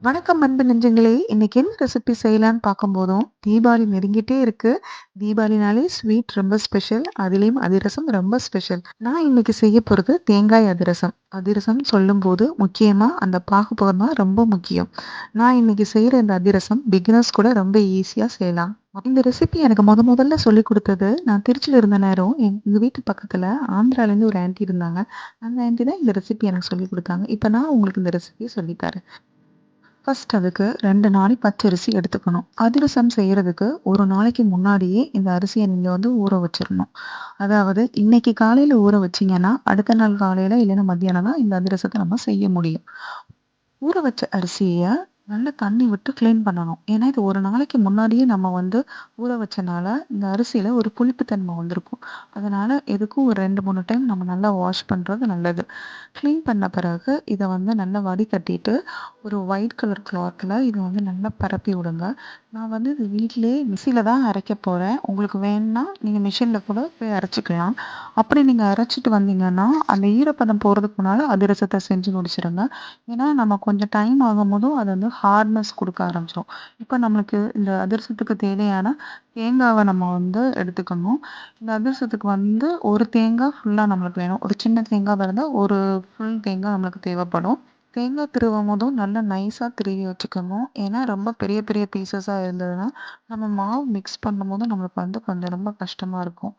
வணக்கம் அன்பு நெஞ்சங்களே! இன்னைக்கு என்ன ரெசிபி செய்யலான்னு பார்க்கும்போதும், தீபாவளி நெருங்கிட்டே இருக்கு. தீபாவளினாலே ஸ்வீட் ரொம்ப ஸ்பெஷல். அதிலயும் அதிரசம் ரொம்ப ஸ்பெஷல். நான் இன்னைக்கு செய்ய போறது தேங்காய் அதிரசம். அதிரசம் சொல்லும்போது முக்கியமா அந்த பாகுபதம் தான் ரொம்ப முக்கியம். நான் இன்னைக்கு செய்ற இந்த அதிரசம் பிகினர்ஸ் கூட ரொம்ப ஈஸியா செய்யலாம். இந்த ரெசிபி எனக்கு மொதல்ல சொல்லிக் குடுத்தது, நான் திருச்சில இருந்த நேரம் எங்க வீட்டு பக்கத்துல ஆந்திராலேருந்து ஒரு ஆன்டி இருந்தாங்க. அந்த ஆன்டி தான் இந்த ரெசிபி எனக்கு சொல்லிக் குடுத்தாங்க. இப்ப நான் உங்களுக்கு இந்த ரெசிபிய சொல்லி தரேன். ஃபர்ஸ்ட் அதுக்கு 2 நாழி பச்சரிசி எடுத்துக்கணும். அதிரசம் செய்றதுக்கு 1 நாளைக்கு முன்னாடியே இந்த அரிசிய நீங்க வந்து ஊற வச்சிரணும். அதாவது இன்னைக்கு காலையில ஊற வச்சீங்கன்னா, அடுத்த நாள் காலையில இல்லன்னா மத்தியானம் தான் இந்த அதிரசத்த நம்ம செய்ய முடியும். ஊற வச்ச அரிசிய நல்லா தண்ணி விட்டு கிளீன் பண்ணணும். ஏன்னா, இது 1 நாளைக்கு முன்னாடியே நம்ம வந்து ஊற வச்சனால, இந்த அரிசியில ஒரு புளிப்பு தன்மை வந்திருக்கும். அதனால எதுக்கும் ஒரு 2, 3 டைம் நம்ம நல்லா வாஷ் பண்றது நல்லது. கிளீன் பண்ண பிறகு இத வந்து நல்லா வடிகட்டிட்டு, ஒரு ஒயிட் கலர் கிளாத்ல இத வந்து நல்லா பரப்பி விடுங்க. நான் வந்து இது வீட்லயே மிக்ஸில தான் அரைக்க போறேன். உங்களுக்கு வேணும்னா, நீங்க மிஷின்ல கூட போய் அரைச்சுக்கலாம். அப்படி நீங்க அரைச்சுட்டு வந்தீங்கன்னா, அந்த ஈரப்பதம் போறதுக்கு முன்னால அதிரசத்த செஞ்சு முடிச்சுருங்க. ஏன்னா, நம்ம கொஞ்சம் டைம் ஆகும்போதும் அது வந்து ஹார்ட்னஸ் குடுக்க ஆரம்பிச்சுரும். இப்ப நம்மளுக்கு இந்த அதிரசத்துக்கு தேவையான தேங்காவ நம்ம வந்து எடுத்துக்கணும். இந்த அதிரசத்துக்கு வந்து 1 தேங்கா ஃபுல்லா நம்மளுக்கு வேணும். ஒரு சின்ன தேங்காவா இருந்தா, ஒரு ஃபுல் தேங்கா நம்மளுக்கு தேவைப்படும். தேங்கா திருவும்போதும் நல்லா நைஸா திருவி வச்சுக்கணும். ஏன்னா, ரொம்ப பெரிய பெரிய பீஸஸா இருந்ததுன்னா, நம்ம மாவு மிக்ஸ் பண்ணும்போது நம்மளுக்கு வந்து கொஞ்சம் ரொம்ப கஷ்டமா இருக்கும்.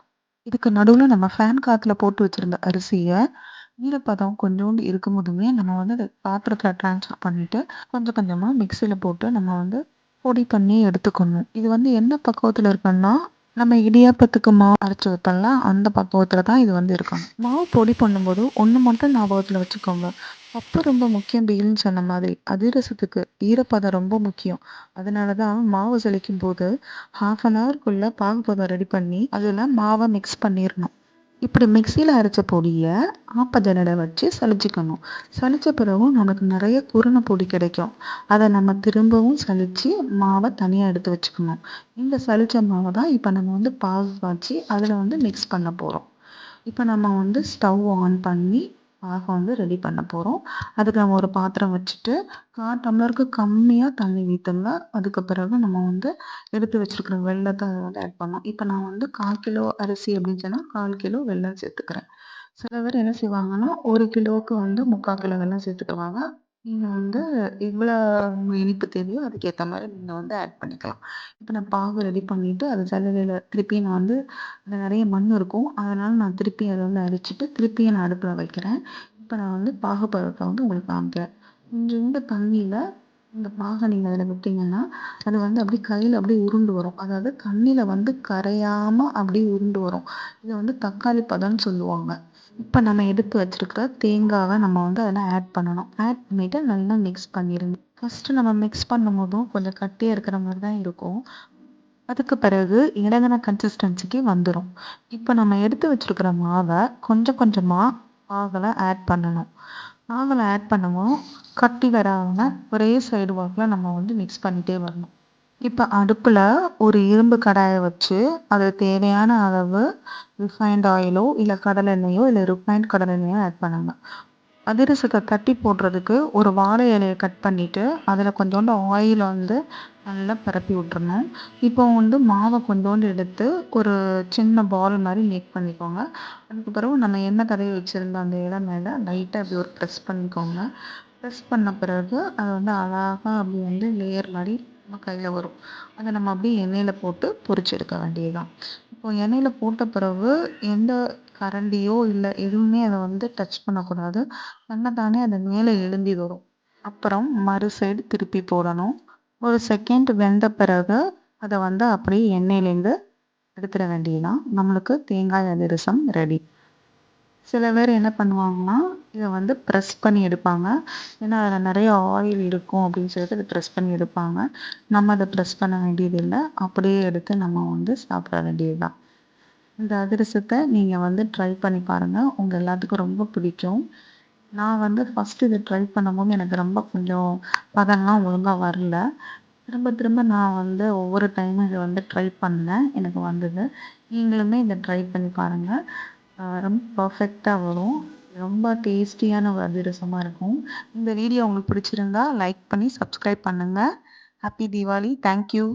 இதுக்கு நடுவுல நம்ம ஃபேன் காத்துல போட்டு வச்சிருந்த அரிசிய, ஈரப்பதம் கொஞ்சோண்டு இருக்கும்போதுமே நம்ம வந்து அத பாத்திரத்துல ட்ரான்ஸ்ஃபர் பண்ணிட்டு, கொஞ்சம் கொஞ்சமா மிக்ஸில போட்டு நம்ம வந்து பொடி பண்ணி எடுத்துக்கணும். இது வந்து என்ன பக்குவத்துல இருக்கணும்னா, நம்ம இடியாப்பத்துக்கு மாவு அரைச்சு வைப்போம்ல, அந்த பக்குவத்துல தான் இது வந்து இருக்கணும். மாவு பொடி பண்ணும்போது ஒண்ணு மட்டும் ஞாபகத்துல வச்சுக்கோங்க. பப்பு ரொம்ப முக்கியம் வெயில்ன்னு சொன்ன மாதிரி, அதிரசத்துக்கு ஈரப்பதம் ரொம்ப முக்கியம். அதனால தான் மாவு சலிக்கும்போது 1/2 அன் ஹவர்க்குள்ள பாகுபதம் ரெடி பண்ணி, அதுல மாவ மிக்ஸ் பண்ணிரணும். இப்படி மிக்ஸியில அரைச்ச பொடிய ஆப்ப வச்சு சலிச்சுக்கணும். சலிச்ச பிறகும் நமக்கு நெறைய குருண பொடி கிடைக்கும். அத நம்ம திரும்பவும் சலிச்சு மாவ தனியா எடுத்து வச்சுக்கணும். இந்த சலிச்ச மாவ தான் இப்ப நம்ம வந்து பாகு காய்ச்சி அதுல வந்து மிக்ஸ் பண்ண போறோம். இப்ப நம்ம வந்து ஸ்டவ் ஆன் பண்ணி பாகம் வந்து ரெடி பண்ண போறோம். அதுக்கு நம்ம ஒரு பாத்திரம் வச்சுட்டு, 1/4 டம்ளருக்கு கம்மியா தண்ணி ஊத்துங்க. அதுக்கு பிறகு நம்ம வந்து எடுத்து வச்சிருக்கிற வெல்லத்த அதுல வந்து ஆட் பண்ணணும். இப்ப நான் வந்து 1/4 கிலோ அரிசி அப்படின்னு சொன்னா 1/4 கிலோ வெல்லம் சேர்த்துக்கிறேன். சில பேர் என்ன செய்வாங்கன்னா, 1 கிலோவுக்கு வந்து 3/4 கிலோ வெல்லம் சேர்த்துக்குவாங்க. நீங்க வந்து எவ்வளோ இனிப்பு தேவையோ அதுக்கேத்த மாரி நீங்க வந்து ஆட் பண்ணிக்கலாம். இப்ப நான் பாகு ரெடி பண்ணிட்டு, அது ஜல்லடையில திருப்பி நான் வந்து அதில நெறைய மண் இருக்கும். அதனால நான் திருப்பி அத வந்து அரிச்சுட்டு, திருப்பியும் நான் அடுப்புல வைக்கிறேன். இப்ப நான் வந்து பாகு பதத்த வந்து உங்களுக்கு காமிக்கிறேன். கொஞ்சூண்டு தண்ணீல இந்த பாக நீங்க அதில விட்டீங்கன்னா, அது வந்து அப்படியே கையில அப்படியே உருண்டு வரும். அதாவது தண்ணீல வந்து கரையாம அப்படியே உருண்டு வரும். இத வந்து தக்காளி பதம்ன்னு சொல்லுவாங்க. இப்ப நம்ம எடுத்து வச்சிருக்கிற தேங்காவ நம்ம வந்து அதில ஆட் பண்ணணும். ஆட் பண்ணிட்டு நல்லா மிக்ஸ் பண்ணிருங்க. ஃபர்ஸ்ட்டு நம்ம மிக்ஸ் பண்ணும்போதும் கொஞ்சம் கட்டியா இருக்கிற மாரி தான் இருக்கும். அதுக்கு பிறகு இலகுன கன்சிஸ்டன்சிக்கு வந்துரும். இப்ப நம்ம எடுத்து வச்சிருக்கிற மாவ கொஞ்சம் கொஞ்சமா பாகுல ஆட் பண்ணணும். பாகுல ஆட் பண்ணவும் கட்டி வராம ஒரே சைடு வாக்குல நம்ம வந்து மிக்ஸ் பண்ணிட்டே வரணும். இப்ப அடுப்புல ஒரு இரும்பு கடாய வச்சு, அது தேவையான அளவு ரிஃபைன்ட் ஆயிலோ, இல்ல கடலெண்ணெயோ, இல்ல ரிஃபைன்ட் கடலெண்ணெயோ ஆட் பண்ணுங்க. அதிரசத்த தட்டி போடுறதுக்கு ஒரு வாழை இலைய கட் பண்ணிட்டு, அதில கொஞ்சோண்டு ஆயில் வந்து நல்லா பரப்பி விட்டுறணும். இப்போ வந்து மாவ கொஞ்சோண்டு எடுத்து ஒரு சின்ன பால் மாரி மேக் பண்ணிக்கோங்க. அதுக்கு பிறகு நம்ம எண்ணெய் தடவி வச்சிருந்த அந்த இலை மேல லைட்டா இப்படி ஒரு ப்ரெஸ் பண்ணிக்கோங்க. ப்ரெஸ் பண்ண பிறகு அது வந்து அழகா அப்படி வந்து லேயர் மாரி நம்ம கையில வரும். அத நம்ம அப்படியே எண்ணெயில போட்டு பொரிச்சு எடுக்க வேண்டியது தான். இப்போ எண்ணெயில போட்ட பிறகு எந்த கரண்டியோ, இல்ல எதுவுமே அத வந்து டச் பண்ணக்கூடாது. தன்ன தானே அது மேல எழும்பி வரும். அப்புறம் மறு சைடு திருப்பி போடணும். ஒரு செகண்ட் வெந்த பிறகு அத வந்து அப்படியே எண்ணெயிலேருந்து எடுத்துட வேண்டியது தான். நம்மளுக்கு தேங்காய் அதிரசம் ரெடி. சில பேர் என்ன பண்ணுவாங்கன்னா, இத வந்து பிரஸ் பண்ணி எடுப்பாங்க. ஏன்னா, அதில நெறைய ஆயில் இருக்கும் அப்படின்னு சொல்லிட்டு அத பிரஸ் பண்ணி எடுப்பாங்க. நம்ம அத பிரஸ் பண்ண வேண்டியதில்ல. அப்படியே எடுத்து நம்ம வந்து சாப்பிட வேண்டியது தான். இந்த அதிரசத்த நீங்க வந்து ட்ரை பண்ணி பாருங்க. உங்க எல்லாத்துக்கும் ரொம்ப பிடிக்கும். நான் வந்து ஃபர்ஸ்ட்டு இத ட்ரை பண்ணும்போது எனக்கு ரொம்ப கொஞ்சம் பதம்லாம் ஒழுங்கா வரல. திரும்ப திரும்ப நான் வந்து ஒவ்வொரு டைமும் இத வந்து ட்ரை பண்ணேன். எனக்கு வந்தது. நீங்களுமே இத ட்ரை பண்ணி பாருங்க. ரொம்ப பெர்ஃபெக்ட்டா வரும். ரொம்ப டேஸ்டியான ஒரு அதிரசமா இருக்கும். இந்த வீடியோ உங்களுக்கு பிடிச்சிருந்தா லைக் பண்ணி சப்ஸ்கிரைப் பண்ணுங்க. ஹாப்பி தீபாவளி. Thank you.